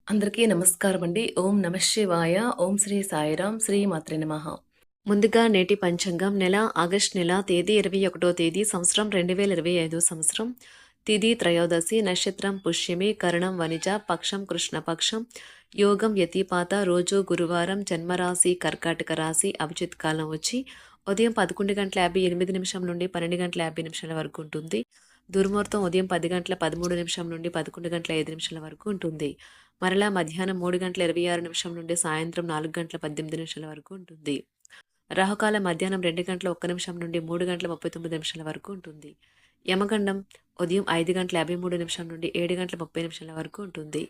అందరికీ నమస్కారం అండి. ఓం నమః శివాయ. ఓం శ్రీ సాయిరాం. శ్రీ మాత్రే నమః. ముందుగా నేటి పంచాంగం నెల ఆగస్టు నెల తేదీ 21వ తేదీ సంవత్సరం 2025 సంవత్సరం. తిథి త్రయోదశి, నక్షత్రం పుష్యమి, కరణం వనిజ, పక్షం కృష్ణపక్షం, యోగం యతిపాత, రోజు గురువారం, జన్మరాశి కర్కాటక రాశి, అభిజిత్ కాలం వచ్చి ఉదయం 11:58 నుండి 12:50 వరకు ఉంటుంది. దుర్ముహూర్తం ఉదయం 10:13 నుండి 11:05 వరకు ఉంటుంది. మరలా మధ్యాహ్నం 3:26 నుండి సాయంత్రం 4:18 వరకు ఉంటుంది. రాహుకాలం మధ్యాహ్నం 2:01 నుండి 3:39 వరకు ఉంటుంది. యమగండం ఉదయం 5:53 నుండి 7:30 వరకు ఉంటుంది.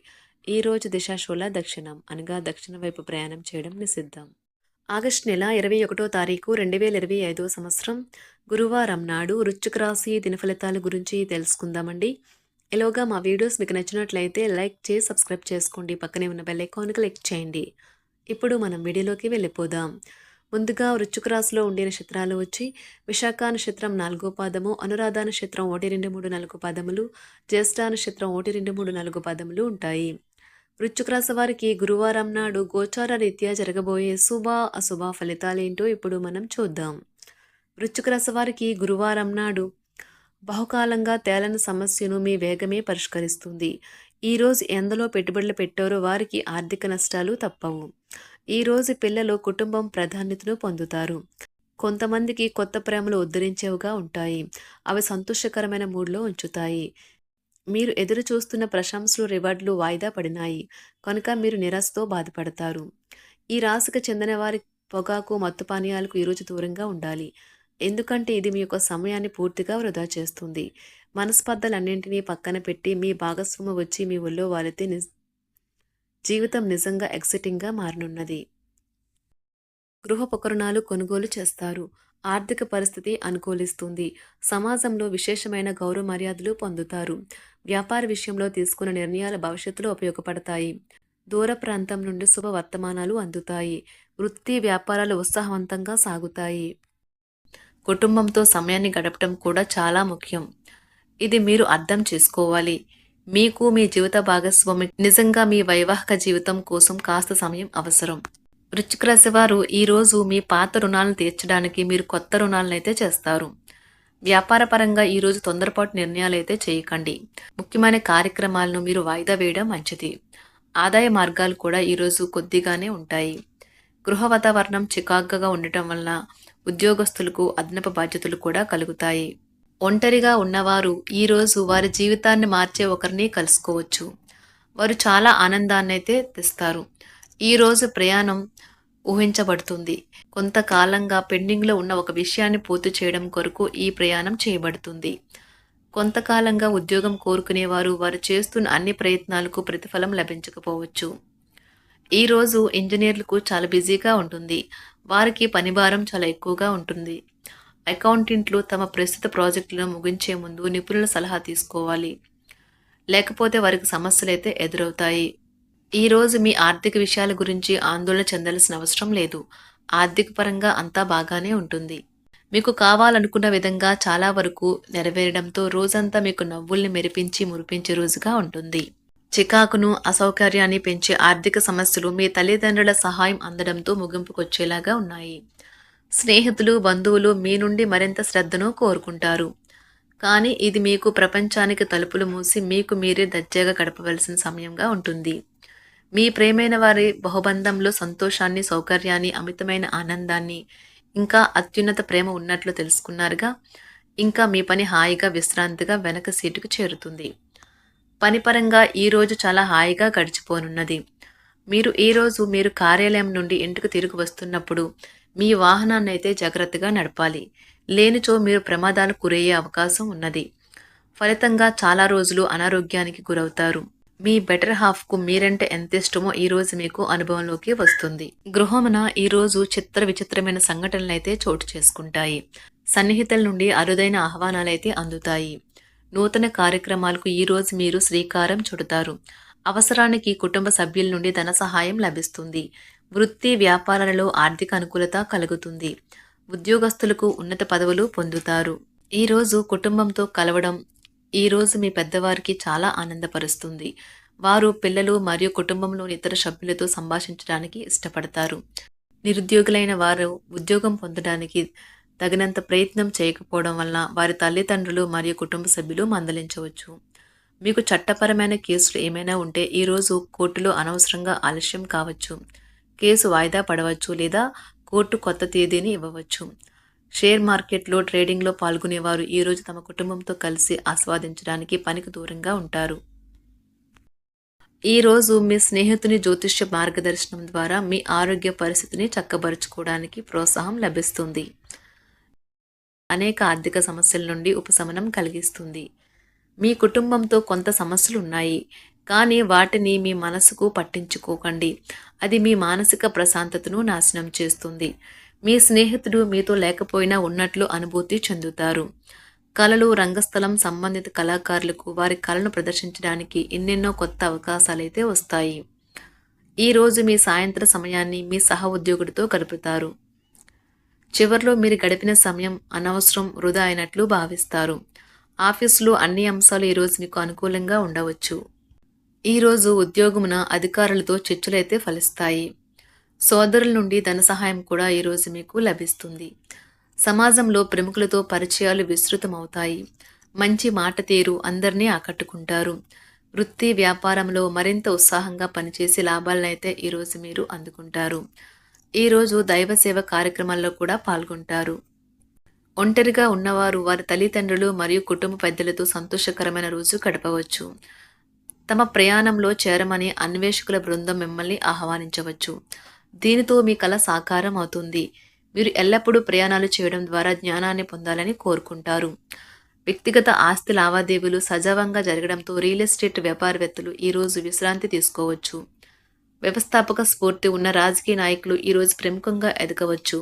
ఈ రోజు దిశాశూల దక్షిణం అనగా దక్షిణ వైపు ప్రయాణం చేయడం నిషిద్ధం. ఆగస్టు నెల 21వ తారీఖు 2025 సంవత్సరం గురువారం నాడు వృశ్చిక రాశి దినఫలితాల గురించి తెలుసుకుందామండి. ఇలాగా మా వీడియోస్ మీకు నచ్చినట్లయితే లైక్ చేసి సబ్స్క్రైబ్ చేసుకోండి. పక్కనే ఉన్న బెల్ ఐకాన్ క్లిక్ చేయండి. ఇప్పుడు మనం వీడియోలోకి వెళ్ళిపోదాం. ముందుగా వృశ్చిక రాశిలో ఉండే నక్షత్రాలు వచ్చి విశాఖ నక్షత్రం 4వ పాదము, అనురాధ నక్షత్రం 1, 2, 3, 4 పాదములు, జ్యేష్ఠ నక్షత్రం 1, 2, 3, 4 పాదములు ఉంటాయి. వృశ్చిక రాశి వారికి గురువారం నాడు గోచార రీత్యా జరగబోయే శుభ అశుభ ఫలితాలేంటో ఇప్పుడు మనం చూద్దాం. వృశ్చిక రాశి వారికి గురువారం నాడు బహుకాలంగా తేలని సమస్యను మీ వేగమే పరిష్కరిస్తుంది. ఈరోజు ఎందులో పెట్టుబడులు పెట్టారో వారికి ఆర్థిక నష్టాలు తప్పవు. ఈరోజు పిల్లలు కుటుంబం ప్రాధాన్యతను పొందుతారు. కొంతమందికి కొత్త ప్రేమలు ఉద్ధరించేవిగా ఉంటాయి. అవి సంతోషకరమైన మూడ్లో ఉంచుతాయి. మీరు ఎదురు చూస్తున్న ప్రశంసలు రివార్డులు వాయిదా పడినాయి కనుక మీరు నిరాశతో బాధపడతారు. ఈ రాశికి చెందిన వారి పొగాకు మత్తు పానీయాలకు ఈరోజు దూరంగా ఉండాలి. ఎందుకంటే ఇది మీ యొక్క సమయాన్ని పూర్తిగా వృధా చేస్తుంది. మనస్పర్ధలన్నింటినీ పక్కన పెట్టి మీ భాగస్వామి వచ్చి మీ ఒళ్ళో వాలితే జీవితం నిజంగా ఎక్సైటింగ్గా మారనున్నది. గృహోపకరణాలు కొనుగోలు చేస్తారు. ఆర్థిక పరిస్థితి అనుకూలిస్తుంది. సమాజంలో విశేషమైన గౌరవ మర్యాదలు పొందుతారు. వ్యాపార విషయంలో తీసుకున్న నిర్ణయాలు భవిష్యత్తులో ఉపయోగపడతాయి. దూర ప్రాంతం నుండి శుభ వర్తమానాలు అందుతాయి. వృత్తి వ్యాపారాలు ఉత్సాహవంతంగా సాగుతాయి. కుటుంబంతో సమయాన్ని గడపడం కూడా చాలా ముఖ్యం. ఇది మీరు అర్థం చేసుకోవాలి. మీకు మీ జీవిత భాగస్వామి నిజంగా మీ వైవాహిక జీవితం కోసం కాస్త సమయం అవసరం. వృశ్చిక రాశి వారు ఈరోజు మీ పాత రుణాలను తీర్చడానికి మీరు కొత్త రుణాలనైతే చేస్తారు. వ్యాపార పరంగా ఈరోజు తొందరపాటు నిర్ణయాలు అయితే చేయకండి. ముఖ్యమైన కార్యక్రమాలను మీరు వాయిదా వేయడం మంచిది. ఆదాయ మార్గాలు కూడా ఈరోజు కొద్దిగానే ఉంటాయి. గృహ వాతావరణం చికాకుగా ఉండటం వల్ల ఉద్యోగస్తులకు అదనపు బాధ్యతలు కూడా కలుగుతాయి. ఒంటరిగా ఉన్నవారు ఈరోజు వారి జీవితాన్ని మార్చే ఒకరిని కలుసుకోవచ్చు. వారు చాలా ఆనందాన్ని అయితే తెస్తారు. ఈరోజు ప్రయాణం ఊహించబడుతుంది. కొంతకాలంగా పెండింగ్లో ఉన్న ఒక విషయాన్ని పూర్తి చేయడం కొరకు ఈ ప్రయాణం చేయబడుతుంది. కొంతకాలంగా ఉద్యోగం కోరుకునేవారు వారు చేస్తున్న అన్ని ప్రయత్నాలకు ప్రతిఫలం లభించకపోవచ్చు. ఈరోజు ఇంజనీర్లకు చాలా బిజీగా ఉంటుంది. వారికి పనిభారం చాలా ఎక్కువగా ఉంటుంది. అకౌంటెంట్లు తమ ప్రస్తుత ప్రాజెక్టులను ముగించే ముందు నిపుణుల సలహా తీసుకోవాలి. లేకపోతే వారికి సమస్యలు అయితే ఎదురవుతాయి. ఈరోజు మీ ఆర్థిక విషయాల గురించి ఆందోళన చెందాల్సిన అవసరం లేదు. ఆర్థిక పరంగా అంతా బాగానే ఉంటుంది. మీకు కావాలనుకున్న విధంగా చాలా వరకు నెరవేరడంతో రోజంతా మీకు నవ్వుల్ని మెరిపించి మురిపించే రోజుగా ఉంటుంది. చికాకును అసౌకర్యాన్ని పెంచే ఆర్థిక సమస్యలు మీ తల్లిదండ్రుల సహాయం అందడంతో ముగింపుకొచ్చేలాగా ఉన్నాయి. స్నేహితులు బంధువులు మీ నుండి మరింత శ్రద్ధను కోరుకుంటారు. కానీ ఇది మీకు ప్రపంచానికి తలుపులు మూసి మీకు మీరే దర్జాగా గడపవలసిన సమయంగా ఉంటుంది. మీ ప్రేమైన వారి బహుబంధంలో సంతోషాన్ని, సౌకర్యాన్ని, అమితమైన ఆనందాన్ని, ఇంకా అత్యున్నత ప్రేమ ఉన్నట్లు తెలుసుకున్నారుగా. ఇంకా మీ పని హాయిగా విశ్రాంతిగా వెనక సీటుకు చేరుతుంది. పనిపరంగా ఈరోజు చాలా హాయిగా గడిచిపోనున్నది. మీరు ఈరోజు మీరు కార్యాలయం నుండి ఇంటికి తిరిగి వస్తున్నప్పుడు మీ వాహనాన్ని అయితే జాగ్రత్తగా నడపాలి. లేనిచో మీరు ప్రమాదాలకు గురయ్యే అవకాశం ఉన్నది. ఫలితంగా చాలా రోజులు అనారోగ్యానికి గురవుతారు. మీ బెటర్ హాఫ్కు మీరంటే ఎంత ఇష్టమో ఈరోజు మీకు అనుభవంలోకి వస్తుంది. గృహమున ఈరోజు చిత్ర విచిత్రమైన సంఘటనలు అయితే చోటు చేసుకుంటాయి. సన్నిహితుల నుండి అరుదైన ఆహ్వానాలైతే అందుతాయి. నూతన కార్యక్రమాలకు ఈరోజు మీరు శ్రీకారం చుడతారు. అవసరానికి కుటుంబ సభ్యుల నుండి ధన సహాయం లభిస్తుంది. వృత్తి వ్యాపారాలలో ఆర్థిక అనుకూలత కలుగుతుంది. ఉద్యోగస్తులకు ఉన్నత పదవులు పొందుతారు. ఈరోజు కుటుంబంతో కలవడం ఈరోజు మీ పెద్దవారికి చాలా ఆనందపరుస్తుంది. వారు పిల్లలు మరియు కుటుంబంలోని ఇతర సభ్యులతో సంభాషించడానికి ఇష్టపడతారు. నిరుద్యోగులైన వారు ఉద్యోగం పొందడానికి తగినంత ప్రయత్నం చేయకపోవడం వలన వారి తల్లిదండ్రులు మరియు కుటుంబ సభ్యులు మందలించవచ్చు. మీకు చట్టపరమైన కేసులు ఏమైనా ఉంటే ఈరోజు కోర్టులో అనవసరంగా ఆలస్యం కావచ్చు. కేసు వాయిదా పడవచ్చు లేదా కోర్టు కొత్త తేదీని ఇవ్వవచ్చు. షేర్ మార్కెట్లో ట్రేడింగ్లో పాల్గొనేవారు ఈరోజు తమ కుటుంబంతో కలిసి ఆస్వాదించడానికి పనికి దూరంగా ఉంటారు. ఈరోజు మీ స్నేహితుని జ్యోతిష్య మార్గదర్శనం ద్వారా మీ ఆరోగ్య పరిస్థితిని చక్కబరుచుకోవడానికి ప్రోత్సాహం లభిస్తుంది. అనేక ఆర్థిక సమస్యల నుండి ఉపశమనం కలిగిస్తుంది. మీ కుటుంబంతో కొంత సమస్యలు ఉన్నాయి, కానీ వాటిని మీ మనసుకు పట్టించుకోకండి. అది మీ మానసిక ప్రశాంతతను నాశనం చేస్తుంది. మీ స్నేహితుడు మీతో లేకపోయినా ఉన్నట్లు అనుభూతి చెందుతారు. కళలు, రంగస్థలం సంబంధిత కళాకారులకు వారి కళను ప్రదర్శించడానికి ఎన్నెన్నో కొత్త అవకాశాలైతే వస్తాయి. ఈరోజు మీ సాయంత్ర సమయాన్ని మీ సహ ఉద్యోగుడితో గడుపుతారు. చివర్లో మీరు గడిపిన సమయం అనవసరం, వృధా అయినట్లు భావిస్తారు. ఆఫీసులో అన్ని అంశాలు ఈరోజు మీకు అనుకూలంగా ఉండవచ్చు. ఈరోజు ఉద్యోగమున అధికారులతో చర్చలైతే ఫలిస్తాయి. సోదరుల నుండి ధన సహాయం కూడా ఈరోజు మీకు లభిస్తుంది. సమాజంలో ప్రముఖులతో పరిచయాలు విస్తృతమవుతాయి. మంచి మాట తీరు అందరినీ ఆకట్టుకుంటారు. వృత్తి వ్యాపారంలో మరింత ఉత్సాహంగా పనిచేసి లాభాలనైతే ఈరోజు మీరు అందుకుంటారు. ఈరోజు దైవ సేవ కార్యక్రమాల్లో కూడా పాల్గొంటారు. ఒంటరిగా ఉన్నవారు వారి తల్లిదండ్రులు మరియు కుటుంబ పెద్దలతో సంతోషకరమైన రోజు గడపవచ్చు. తమ ప్రయాణంలో చేరమని అన్వేషకుల బృందం మిమ్మల్ని ఆహ్వానించవచ్చు. దీనితో మీ కల సాకారం అవుతుంది. మీరు ఎల్లప్పుడూ ప్రయాణాలు చేయడం ద్వారా జ్ఞానాన్ని పొందాలని కోరుకుంటారు. వ్యక్తిగత ఆస్తి లావాదేవీలు సజావంగా జరగడంతో రియల్ ఎస్టేట్ వ్యాపారవేత్తలు ఈరోజు విశ్రాంతి తీసుకోవచ్చు. వ్యవస్థాపక స్ఫూర్తి ఉన్న రాజకీయ నాయకులు ఈరోజు ప్రముఖంగా ఎదగవచ్చు.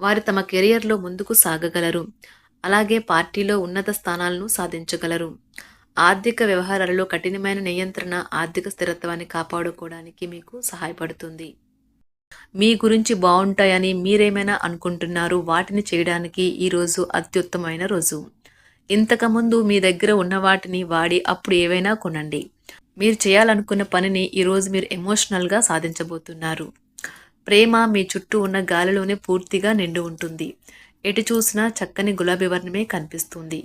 వారు తమ కెరియర్లో ముందుకు సాగగలరు. అలాగే పార్టీలో ఉన్నత స్థానాలను సాధించగలరు. ఆర్థిక వ్యవహారాలలో కఠినమైన నియంత్రణ ఆర్థిక స్థిరత్వాన్ని కాపాడుకోవడానికి మీకు సహాయపడుతుంది. మీ గురించి బాగుంటాయని మీరేమైనా అనుకుంటున్నారు, వాటిని చేయడానికి ఈరోజు అత్యుత్తమైన రోజు. ఇంతకుముందు మీ దగ్గర ఉన్న వాటిని వాడి అప్పుడు ఏవైనా కొనండి. మీరు చేయాలనుకున్న పనిని ఈరోజు మీరు ఎమోషనల్గా సాధించబోతున్నారు. ప్రేమ మీ చుట్టూ ఉన్న గాలిలోనే పూర్తిగా నిండి ఉంటుంది. ఎటు చూసినా చక్కని గులాబీ వర్ణమే కనిపిస్తుంది.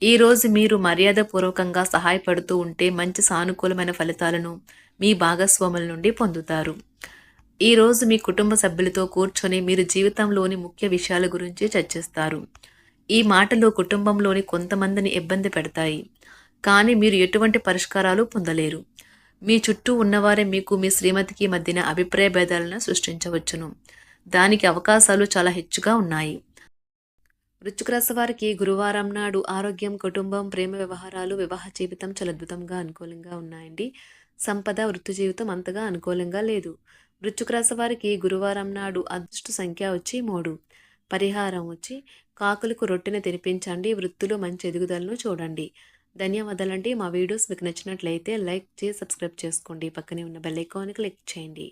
ఈరోజు మీరు మర్యాదపూర్వకంగా సహాయపడుతూ ఉంటే మంచి సానుకూలమైన ఫలితాలను మీ భాగస్వాముల నుండి పొందుతారు. ఈరోజు మీ కుటుంబ సభ్యులతో కూర్చొని మీరు జీవితంలోని ముఖ్య విషయాల గురించి చర్చిస్తారు. ఈ మాటలు కుటుంబంలోని కొంతమందిని ఇబ్బంది పెడతాయి, కానీ మీరు ఎటువంటి పరిష్కారాలు పొందలేరు. మీ చుట్టూ ఉన్నవారే మీకు మీ శ్రీమతికి మధ్యన అభిప్రాయ భేదాలను సృష్టించవచ్చును. దానికి అవకాశాలు చాలా హెచ్చుగా ఉన్నాయి. వృశ్చిక రాశి వారికి గురువారం నాడు ఆరోగ్యం, కుటుంబం, ప్రేమ వ్యవహారాలు, వివాహ జీవితం చాలా అద్భుతంగా అనుకూలంగా ఉన్నాయండి. సంపద, వృత్తి జీవితం అంతగా అనుకూలంగా లేదు. వృశ్చిక రాశి వారికి గురువారం నాడు అదృష్ట సంఖ్య వచ్చి 3. పరిహారం వచ్చి కాకులకు రొట్టెని తినిపించండి. వృత్తిలో మంచి ఎదుగుదలను చూడండి. ధన్యవాదాలండి. మా వీడియోస్ మీకు నచ్చినట్లయితే లైక్ చేసి సబ్స్క్రైబ్ చేసుకోండి. పక్కనే ఉన్న బెల్ ఐకాన్ని క్లిక్ చేయండి.